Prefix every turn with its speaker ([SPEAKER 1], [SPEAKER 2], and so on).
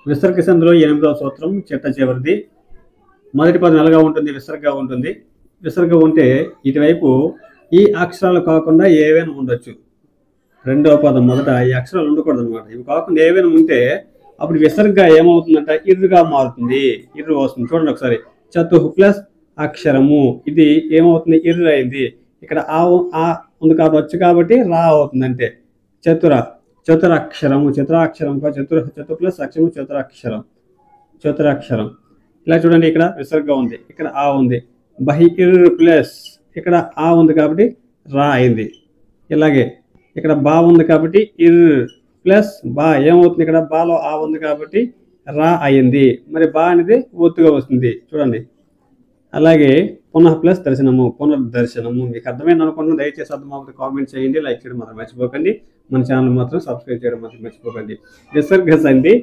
[SPEAKER 1] విసర్గ సంధిలో 8వ సూత్రం చిట్ట చివరిది. మొదటి పదం ఎలాగా ఉంటుంది? విసర్గ ఉంటుంది. విసర్గ ఉంటే ఇటువైపు ఈ అక్షరాలు కాకుండా ఏవైనా ఉండొచ్చు. రెండవ పదం మొదట ఈ అక్షరాలు ఉండకూడదు అనమాట. ఇవి కాకుండా ఏవైనా ఉంటే అప్పుడు విసర్గ ఏమవుతుందంట? ఇర్రుగా మారుతుంది. ఇర్రు వస్తుంది. చూడండి ఒకసారి. చతుః ప్లస్ అక్షరము, ఇది ఏమవుతుంది? ఇర్రు అయింది. ఇక్కడ ఆ ఉంది కాబట్టి వచ్చు కాబట్టి రా అవుతుంది అంతే. చతురక్షరము, చతురాక్షరం చతు ప్లస్ అక్షరము చతురాక్షరం. ఇలా చూడండి, ఇక్కడ విసర్గ ఉంది, ఇక్కడ ఆ ఉంది. బహి ఇర్ ప్లస్ ఇక్కడ ఆ ఉంది కాబట్టి రా అయింది. ఇలాగే ఇక్కడ బా ఉంది కాబట్టి ఇర్ ప్లస్ బా ఏమవుతుంది? ఇక్కడ బాలో ఆ ఉంది కాబట్టి రా అయింది. మరి బా అనేది ఒత్తుగా వస్తుంది చూడండి. అలాగే పునః ప్లస్ దర్శనము, పునర్దర్శనము. మీకు అర్థమైంది అనుకుంటున్నాను. దయచేసి అర్థమవుతుంది కామెంట్ చేయండి, లైక్ చేయడం మాత్రం మర్చిపోకండి. మన ఛానల్ మాత్రం సబ్స్క్రైబ్ చేయడం మాత్రం మర్చిపోకండి. విసర్గ సంధి